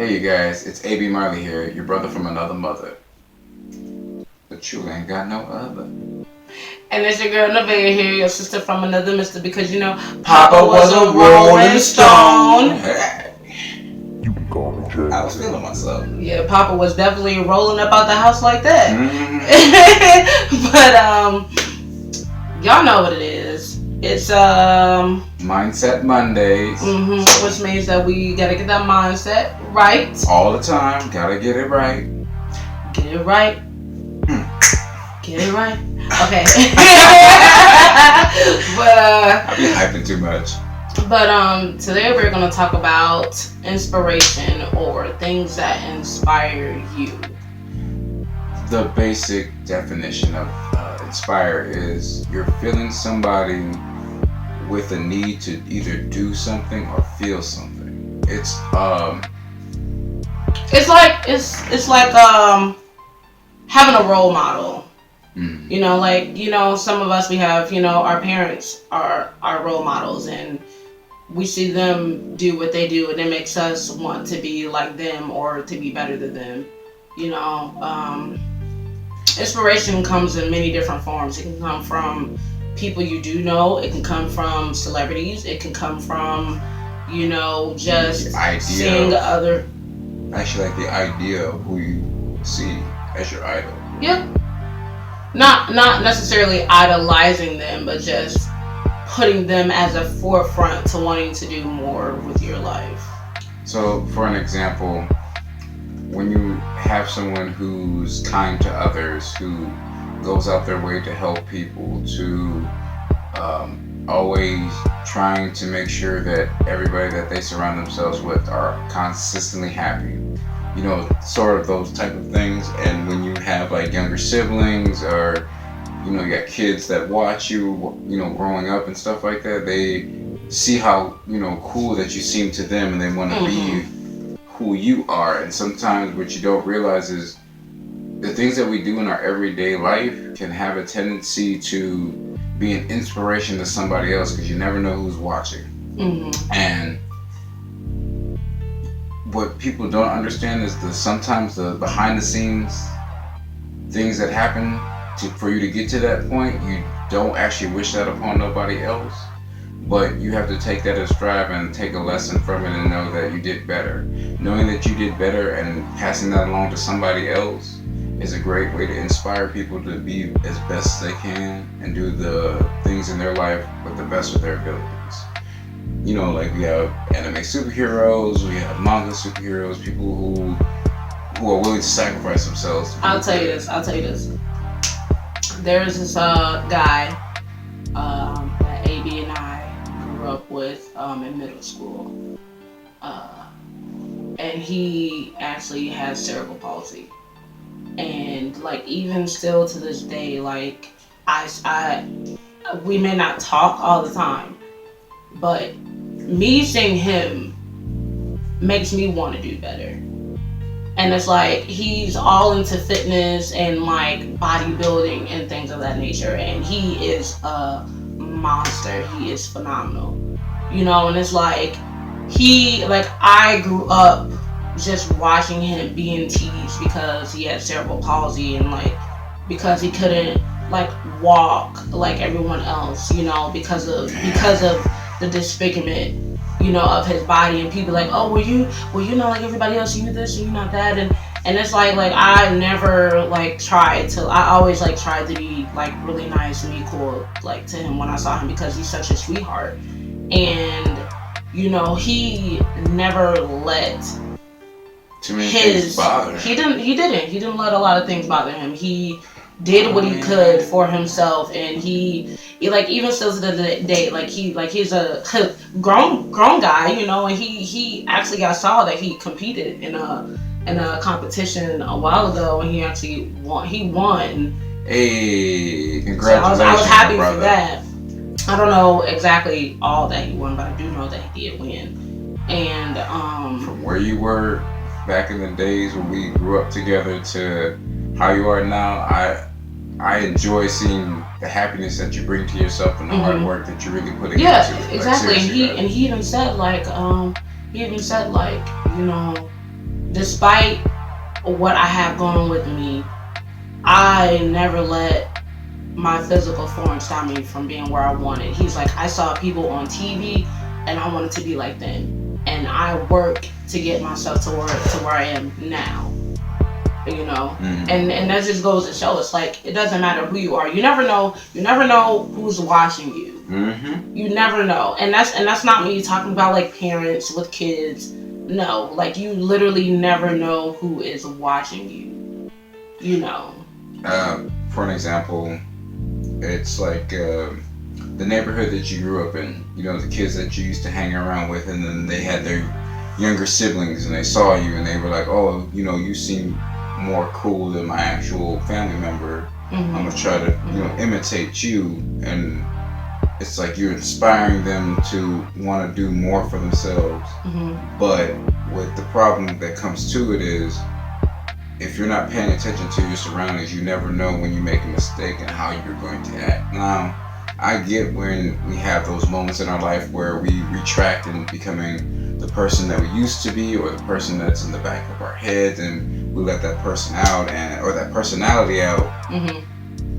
Hey you guys, it's AB.Marley here, your brother from another mother. But you ain't got no other. And it's your girl Nevaeh here, your sister from another mister, because you know Papa was a rolling stone. You can call me Jay. I was feeling myself. Yeah, Papa was definitely rolling up out the house like that. But y'all know what it is. It's Mindset Mondays. Which means that we gotta get that mindset right. All the time, gotta get it right. Get it right. Get it right. Okay. But I be hyping too much. But today we're gonna talk about inspiration or things that inspire you. The basic definition of inspire is you're feeling somebody with a need to either do something or feel something. It's like having a role model. You know, some of us, we have, our parents are our role models, and we see them do what they do, and it makes us want to be like them or to be better than them. Inspiration comes in many different forms. It can come from people you do know. It can come from celebrities. It can come from, just seeing other. Actually, like the idea of who you see as your idol. Yeah. Not necessarily idolizing them, but just putting them as a forefront to wanting to do more with your life. So, for an example, when you have someone who's kind to others, who goes out their way to help people, to always trying to make sure that everybody that they surround themselves with are consistently happy, sort of those type of things. And when you have like younger siblings, or you got kids that watch you, growing up and stuff like that, they see how cool that you seem to them, and they want to be who you are. And sometimes what you don't realize is the things that we do in our everyday life can have a tendency to be an inspiration to somebody else, because you never know who's watching. And what people don't understand is sometimes the behind the scenes things that happen for you to get to that point. You don't actually wish that upon nobody else, but you have to take that as stride and take a lesson from it and know that you did better. Knowing that you did better and passing that along to somebody else is a great way to inspire people to be as best as they can and do the things in their life with the best of their abilities. Like we have anime superheroes, we have manga superheroes, people who are willing to sacrifice themselves. I'll tell you this. There's this guy that AB and I grew up with in middle school, and he actually has cerebral palsy. And like even still to this day, like we may not talk all the time, but me seeing him makes me want to do better. And it's like he's all into fitness and like bodybuilding and things of that nature, and he is a monster. He is phenomenal, and it's like I grew up just watching him being teased because he had cerebral palsy, and like because he couldn't like walk like everyone else, because of the disfigurement, of his body. And people like, oh, well you not like everybody else, you this and you not that, and it's like I never like tried to. I always like tried to be like really nice and be cool like to him when I saw him, because he's such a sweetheart. And he never let too many things bother him. He didn't let a lot of things bother him. He did what he could for himself, and he like even still to the day, like he's a grown guy, and he actually, I saw that he competed in a competition a while ago, and he actually won. Hey, congratulations! So I was happy brother. for that. I don't know exactly all that he won, but I do know that he did win. And from where you were back in the days when we grew up together to how you are now, I enjoy seeing the happiness that you bring to yourself and the hard work that you're really putting into it. Yeah, exactly. And he even said despite what I have going with me, I never let my physical form stop me from being where I wanted. He's like, I saw people on TV and I wanted to be like them. And I work to get myself to where I am now. You know? And that just goes to show it's like it doesn't matter who you are. You never know who's watching you. You never know. And that's not me talking about like parents with kids. No, like you literally never know who is watching you. You know. For an example, it's like the neighborhood that you grew up in. You know, the kids that you used to hang around with, and then they had their younger siblings, and they saw you, and they were like, "Oh, you know, you seem more cool than my actual family member. I'm gonna try to, imitate you." And it's like you're inspiring them to want to do more for themselves. But with the problem that comes to it is, if you're not paying attention to your surroundings, you never know when you make a mistake and how you're going to act. Now, I get when we have those moments in our life where we retract in becoming the person that we used to be, or the person that's in the back of our heads, and we let that person out, or that personality out,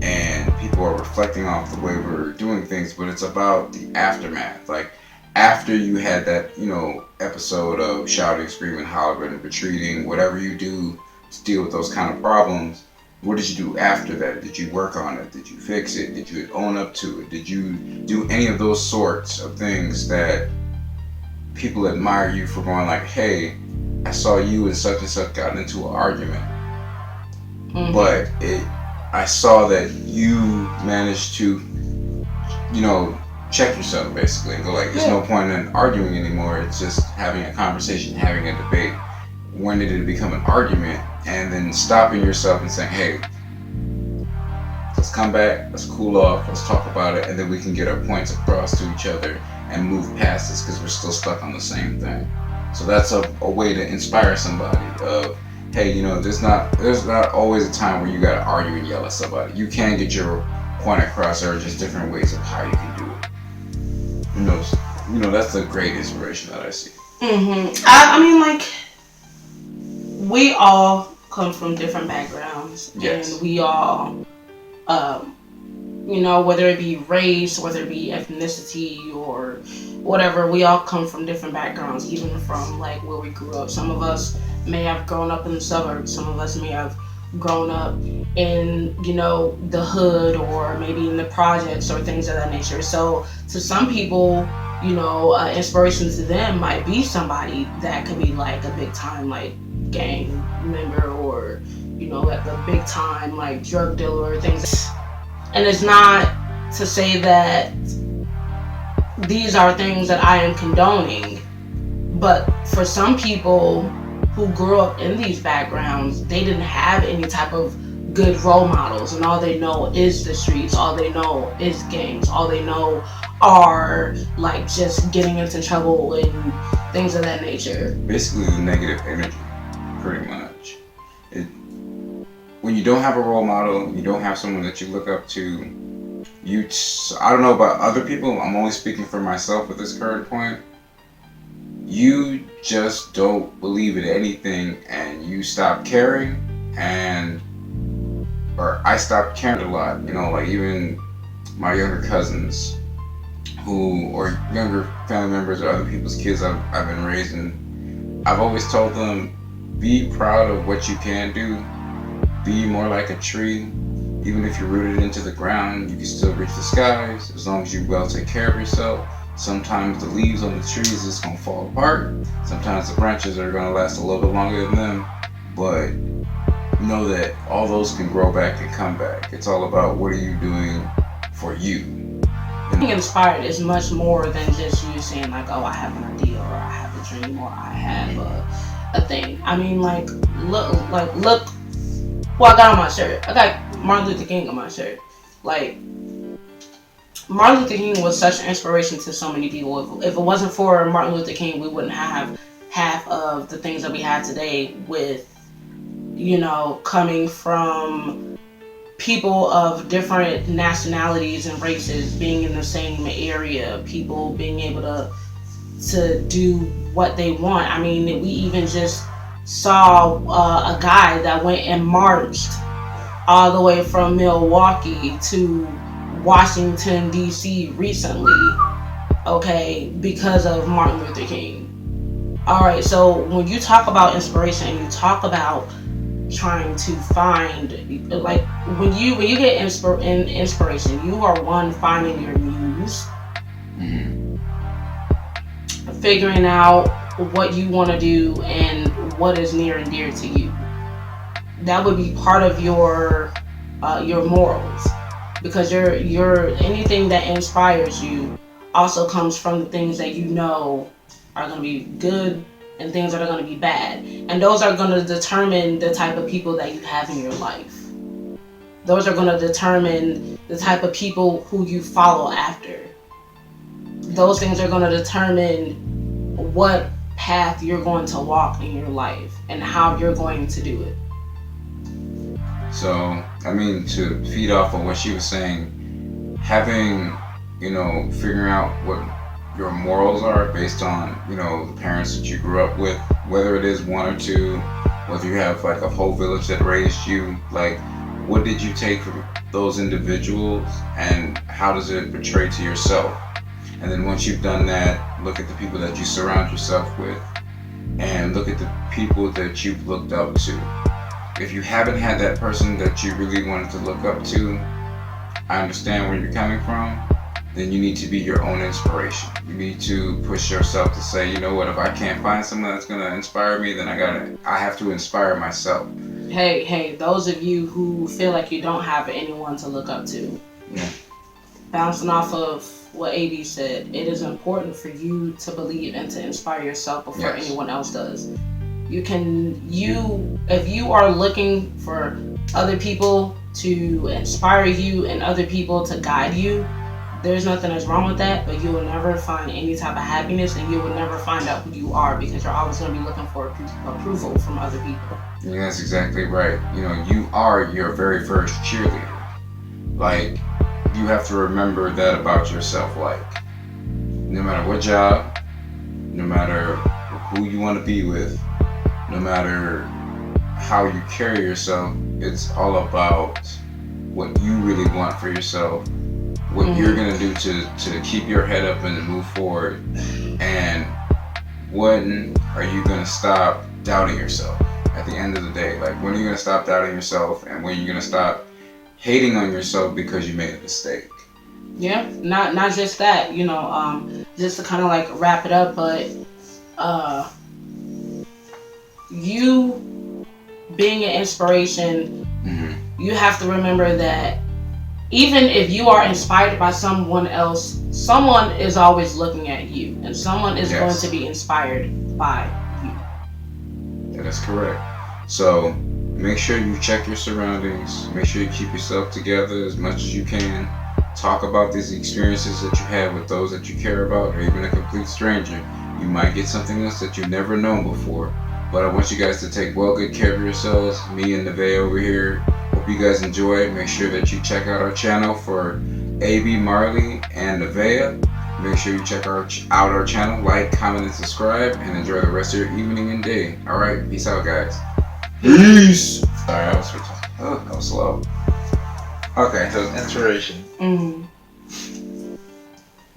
and people are reflecting off the way we're doing things. But it's about the aftermath. Like, after you had that, episode of shouting, screaming, hollering, retreating, whatever you do to deal with those kind of problems, what did you do after that? Did you work on it? Did you fix it? Did you own up to it? Did you do any of those sorts of things that people admire you for, going like, hey, I saw you and such got into an argument, but I saw that you managed to, check yourself basically and go like, there's no point in arguing anymore. It's just having a conversation, having a debate. When did it become an argument? And then stopping yourself and saying, hey, let's come back, let's cool off, let's talk about it, and then we can get our points across to each other and move past this, because we're still stuck on the same thing. So that's a way to inspire somebody of, hey, there's not always a time where you gotta argue and yell at somebody. You can get your point across. There are just different ways of how you can do it. That's a great inspiration that I see. I mean, like, we all come from different backgrounds. Yes. And we all, whether it be race, whether it be ethnicity or whatever, we all come from different backgrounds, even from like where we grew up. Some of us may have grown up in the suburbs. Some of us may have grown up in, the hood, or maybe in the projects or things of that nature. So to some people, inspiration to them might be somebody that could be like a big time like gang member, or like a big time like drug dealer or things. And it's not to say that these are things that I am condoning, but for some people who grew up in these backgrounds, they didn't have any type of good role models, and all they know is the streets, all they know is gangs, all they know are like just getting into trouble and things of that nature. Basically the negative energy, pretty much. When you don't have a role model, you don't have someone that you look up to, I don't know about other people, I'm only speaking for myself at this current point, you just don't believe in anything, and you stop caring, or I stopped caring a lot. Like even my younger cousins, or younger family members, or other people's kids I've been raising, I've always told them, be proud of what you can do. Be more like a tree. Even if you're rooted into the ground, you can still reach the skies as long as you well take care of yourself. Sometimes the leaves on the trees is going to fall apart. Sometimes the branches are going to last a little bit longer than them. But know that all those can grow back and come back. It's all about what are you doing for you. Being inspired is much more than just you saying like, oh, I have an idea, or I have a dream, or I have a thing. I mean, like, look. Well, I got on my shirt. I got Martin Luther King on my shirt. Like, Martin Luther King was such an inspiration to so many people. If it wasn't for Martin Luther King, we wouldn't have half of the things that we have today, with, coming from people of different nationalities and races being in the same area, people being able to do what they want. I mean, we even just saw a guy that went and marched all the way from Milwaukee to Washington, D.C. recently, okay, because of Martin Luther King. All right, so when you talk about inspiration and you talk about trying to find, like, when you get inspiration, you are one, finding your muse, figuring out what you want to do and what is near and dear to you. That would be part of your morals, because your anything that inspires you also comes from the things that you know are going to be good and things that are going to be bad, and those are going to determine the type of people that you have in your life. Those are going to determine the type of people who you follow after. Those things are going to determine what path you're going to walk in your life and how you're going to do it. So, I mean, to feed off of what she was saying, having, figuring out what your morals are based on, the parents that you grew up with, whether it is one or two, whether you have like a whole village that raised you, like, what did you take from those individuals and how does it portray to yourself? And then once you've done that, look at the people that you surround yourself with and look at the people that you've looked up to. If you haven't had that person that you really wanted to look up to, I understand where you're coming from, then you need to be your own inspiration. You need to push yourself to say, you know what, if I can't find someone that's gonna inspire me, then I have to inspire myself. Hey, those of you who feel like you don't have anyone to look up to. Yeah. Bouncing off of what AB said, it is important for you to believe and to inspire yourself before anyone else does. If you are looking for other people to inspire you and other people to guide you, there's nothing that's wrong with that, but you will never find any type of happiness and you will never find out who you are, because you're always going to be looking for approval from other people. Yeah, that's exactly right. You are your very first cheerleader. Like, you have to remember that about yourself. Like, no matter what job, no matter who you want to be with, no matter how you carry yourself, it's all about what you really want for yourself, what you're going to do to keep your head up and to move forward, and when are you going to stop doubting yourself at the end of the day? Like, when are you going to stop doubting yourself, and when are you going to stop hating on yourself because you made a mistake? Yeah, not just that, just to kind of like wrap it up, but you being an inspiration, you have to remember that even if you are inspired by someone else, someone is always looking at you, and someone is going to be inspired by you. That is correct. So make sure you check your surroundings. Make sure you keep yourself together as much as you can. Talk about these experiences that you have with those that you care about, or even a complete stranger. You might get something else that you've never known before. But I want you guys to take well good care of yourselves. Me and Nevaeh over here. Hope you guys enjoy it. Make sure that you check out our channel for AB.Marley and Nevaeh. Make sure you check out our channel. Like, comment, and subscribe. And enjoy the rest of your evening and day. Alright, peace out, guys. Peace! Sorry, I was switching. Oh, that was slow. Okay, so inspiration.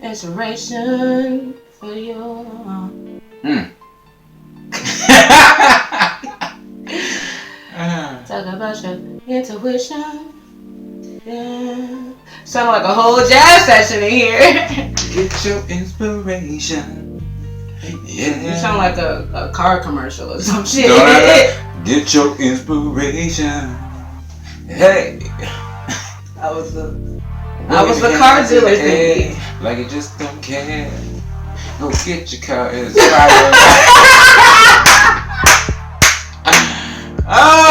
Inspiration for your... Talk about your intuition. Yeah. Sound like a whole jazz session in here. Get your inspiration. Yeah. You sound like a car commercial or some shit. Get your inspiration. Hey. I was the car dealer thingy. Like you just don't care. Go get your car inspired. Oh.